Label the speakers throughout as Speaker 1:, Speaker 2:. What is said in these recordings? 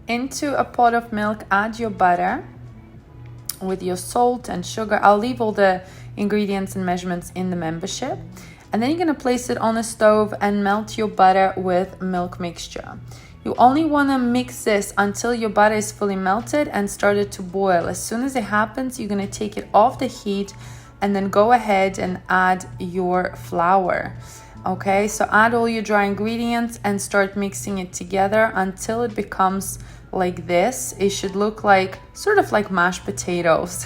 Speaker 1: Into a pot of milk, add your butter with your salt and sugar. I'll leave all the ingredients and measurements in the membership. And then you're going to place it on a stove and melt your butter with milk mixture. You only want to mix this until your butter is fully melted and started to boil. As soon as it happens, you're going to take it off the heat and then go ahead and add your flour. Okay, so add all your dry ingredients and start mixing it together until it becomes like this. It should look like sort of like mashed potatoes.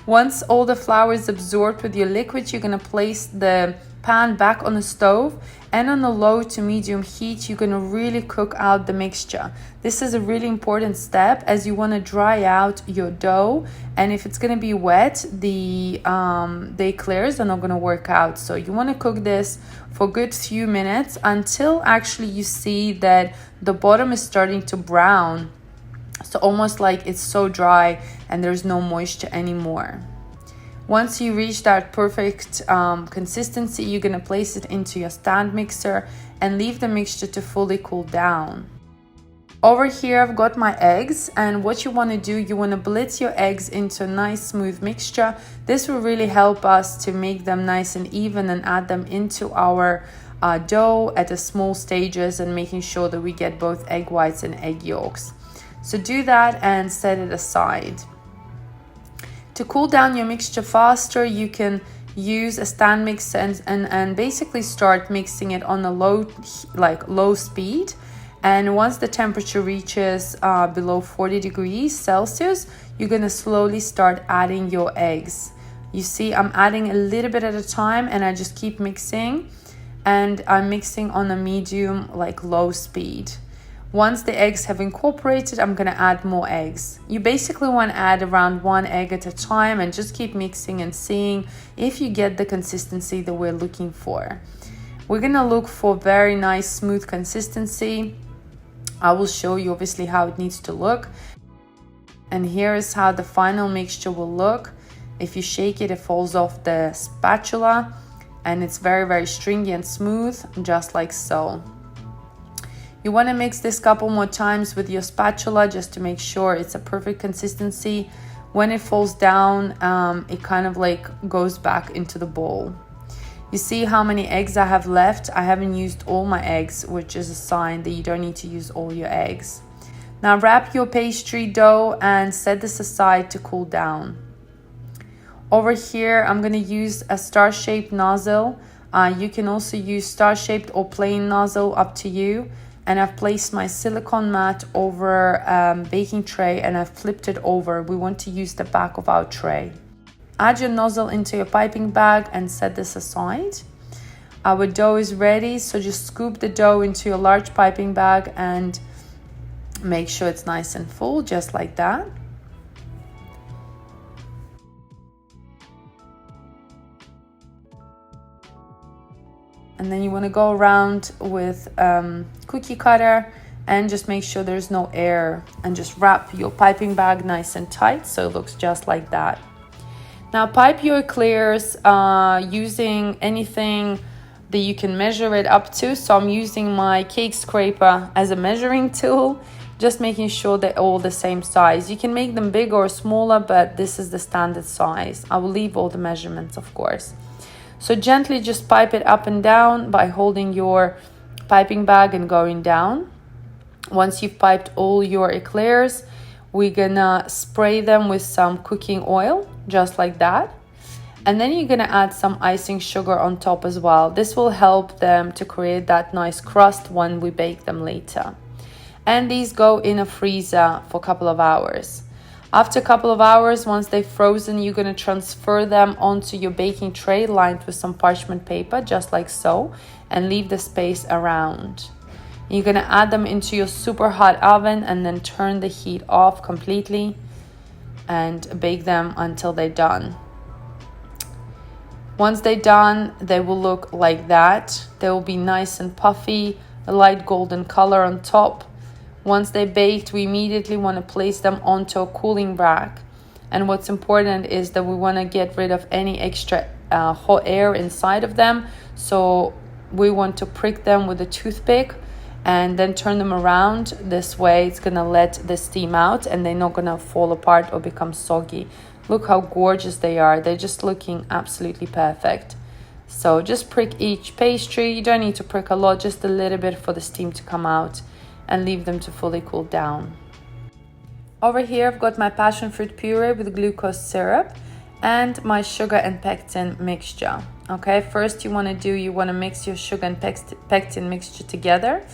Speaker 1: Once all the flour is absorbed with your liquid, you're going to place the pan back on the stove, and on a low to medium heat you're going to really cook out the mixture. This is a really important step as you want to dry out your dough, and if it's going to be wet, the eclairs are not going to work out. So you want to cook this for a good few minutes until actually you see that the bottom is starting to brown, so almost like it's so dry and there's no moisture anymore. Once you reach that perfect consistency, you're going to place it into your stand mixer and leave the mixture to fully cool down. Over here I've got my eggs, and what you want to do, you want to blitz your eggs into a nice smooth mixture. This will really help us to make them nice and even and add them into our dough at the small stages, and making sure that we get both egg whites and egg yolks. So do that and set it aside. To cool down your mixture faster, you can use a stand mixer and basically start mixing it on a low speed. And once the temperature reaches below 40 degrees Celsius, you're going to slowly start adding your eggs. You see, I'm adding a little bit at a time, and I just keep mixing, and I'm mixing on a medium, low speed. Once the eggs have incorporated, I'm going to add more eggs. You basically want to add around 1 egg at a time and just keep mixing and seeing if you get the consistency that we're looking for. We're going to look for very nice smooth consistency. I will show you obviously how it needs to look. And here is how the final mixture will look. If you shake it, it falls off the spatula, and it's very, very stringy and smooth, just like so. You want to mix this a couple more times with your spatula just to make sure it's a perfect consistency. When it falls down, it kind of goes back into the bowl. You see how many eggs I have left? I haven't used all my eggs, which is a sign that you don't need to use all your eggs. Now wrap your pastry dough and set this aside to cool down. Over here, I'm going to use a star-shaped nozzle. You can also use star-shaped or plain nozzle, up to you. And I've placed my silicone mat over baking tray, and I've flipped it over. We want to use the back of our tray. Add your nozzle into your piping bag and set this aside. Our dough is ready, so just scoop the dough into your large piping bag and make sure it's nice and full, just like that. And then you want to go around with cookie cutter and just make sure there's no air, and just wrap your piping bag nice and tight so it looks just like that. Now pipe your eclairs using anything that you can measure it up to. So I'm using my cake scraper as a measuring tool, just making sure they're all the same size. You can make them bigger or smaller, but this is the standard size. I will leave all the measurements, of course. So gently just pipe it up and down by holding your piping bag and going down. Once you've piped all your eclairs, we're gonna spray them with some cooking oil, just like that. And then you're gonna add some icing sugar on top as well. This will help them to create that nice crust when we bake them later. And these go in a freezer for a couple of hours. After a couple of hours, once they've frozen, you're going to transfer them onto your baking tray lined with some parchment paper, just like so, and leave the space around. You're going to add them into your super hot oven and then turn the heat off completely and bake them until they're done. Once they're done, they will look like that. They will be nice and puffy, a light golden color on top. Once they're baked, we immediately want to place them onto a cooling rack. And what's important is that we want to get rid of any extra hot air inside of them. So we want to prick them with a toothpick and then turn them around. This way it's gonna let the steam out and they're not gonna fall apart or become soggy. Look how gorgeous they are. They're just looking absolutely perfect. So just prick each pastry. You don't need to prick a lot, just a little bit for the steam to come out, and leave them to fully cool down. Over here I've got my passion fruit puree with glucose syrup and my sugar and pectin mixture. Okay, first you want to mix your sugar and pectin mixture together.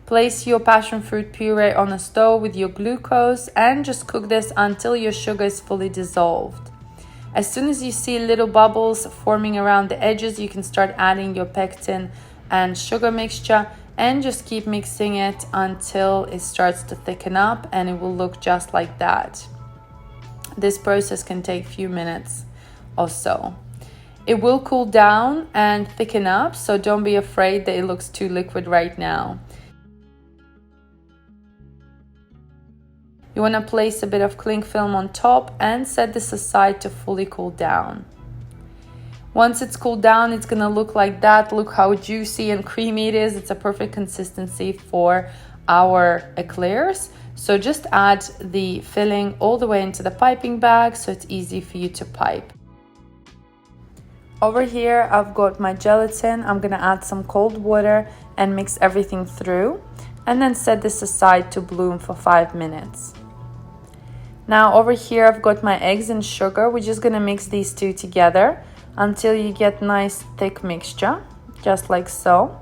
Speaker 1: Place your passion fruit puree on a stove with your glucose and just cook this until your sugar is fully dissolved. As soon as you see little bubbles forming around the edges, you can start adding your pectin and sugar mixture, and just keep mixing it until it starts to thicken up, and it will look just like that. This process can take a few minutes or so. It will cool down and thicken up, so don't be afraid that it looks too liquid right now. You want to place a bit of cling film on top and set this aside to fully cool down. Once it's cooled down, it's going to look like that. Look how juicy and creamy it is. It's a perfect consistency for our eclairs. So just add the filling all the way into the piping bag so it's easy for you to pipe. Over here, I've got my gelatin. I'm going to add some cold water and mix everything through, and then set this aside to bloom for 5 minutes. Now over here I've got my eggs and sugar. We're just gonna mix these two together until you get nice thick mixture, just like so.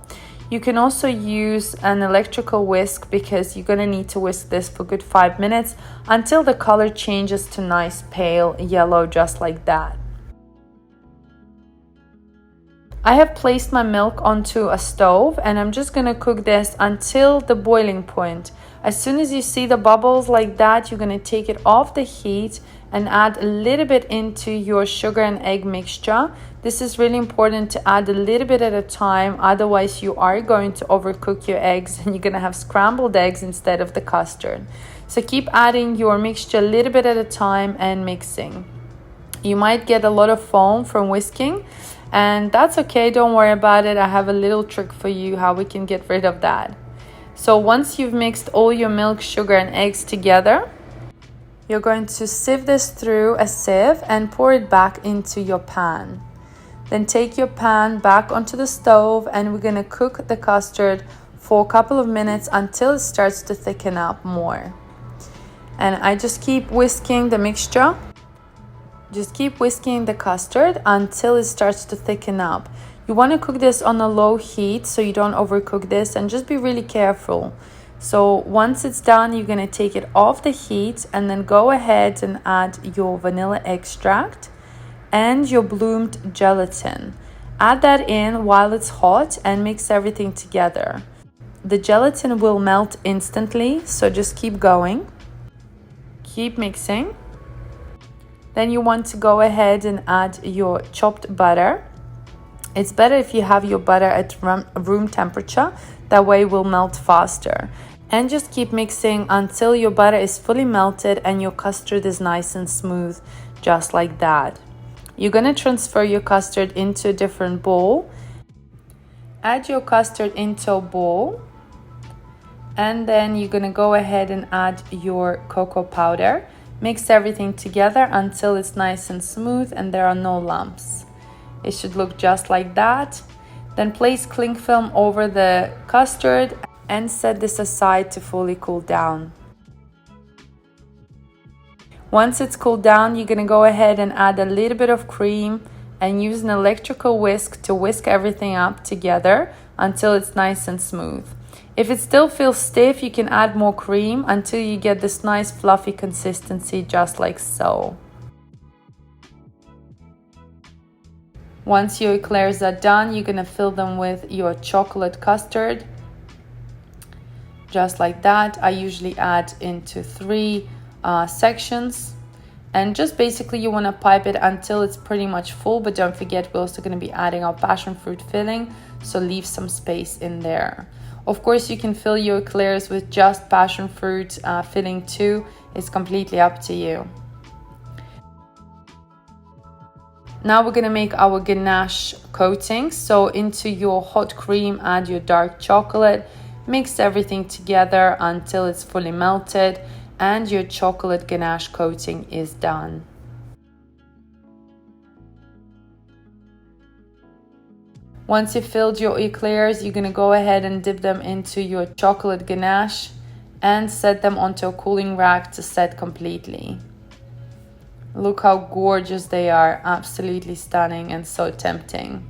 Speaker 1: You can also use an electrical whisk because you're gonna need to whisk this for a good 5 minutes until the color changes to nice pale yellow, just like that. I have placed my milk onto a stove and I'm just gonna cook this until the boiling point. As soon as you see the bubbles like that, you're going to take it off the heat and add a little bit into your sugar and egg mixture. This is really important to add a little bit at a time, otherwise you are going to overcook your eggs and you're going to have scrambled eggs instead of the custard. So keep adding your mixture a little bit at a time and mixing. You might get a lot of foam from whisking, and that's okay, don't worry about it. I have a little trick for you how we can get rid of that. So once you've mixed all your milk, sugar and eggs together, you're going to sieve this through a sieve and pour it back into your pan. Then take your pan back onto the stove and we're going to cook the custard for a couple of minutes until it starts to thicken up more. And I just keep whisking the mixture. Just keep whisking the custard until it starts to thicken up. You want to cook this on a low heat so you don't overcook this, and just be really careful. So once it's done, you're going to take it off the heat and then go ahead and add your vanilla extract and your bloomed gelatin. Add that in while it's hot and mix everything together. The gelatin will melt instantly, so just keep going. Keep mixing. Then you want to go ahead and add your chopped butter. It's better if you have your butter at room temperature, that way it will melt faster. And just keep mixing until your butter is fully melted and your custard is nice and smooth, just like that. You're going to transfer your custard into a different bowl. Add your custard into a bowl. And then you're going to go ahead and add your cocoa powder. Mix everything together until it's nice and smooth and there are no lumps. It should look just like that. Then place cling film over the custard and set this aside to fully cool down. Once it's cooled down, you're going to go ahead and add a little bit of cream and use an electrical whisk to whisk everything up together until it's nice and smooth. If it still feels stiff, you can add more cream until you get this nice fluffy consistency, just like so. Once your eclairs are done, you're going to fill them with your chocolate custard, just like that. I usually add into 3 sections, and just basically you want to pipe it until it's pretty much full. But don't forget, we're also going to be adding our passion fruit filling, so leave some space in there. Of course, you can fill your eclairs with just passion fruit filling too. It's completely up to you. Now we're going to make our ganache coating. So into your hot cream, add your dark chocolate. Mix everything together until it's fully melted and your chocolate ganache coating is done. Once you've filled your eclairs, you're going to go ahead and dip them into your chocolate ganache and set them onto a cooling rack to set completely. Look how gorgeous they are, absolutely stunning and so tempting.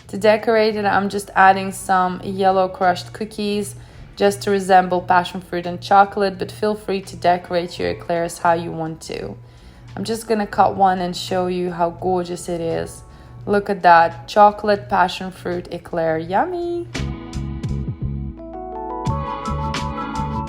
Speaker 1: To decorate it, I'm just adding some yellow crushed cookies just to resemble passion fruit and chocolate, but feel free to decorate your eclairs how you want to. I'm just going to cut one and show you how gorgeous it is. Look at that, chocolate passion fruit eclair, yummy!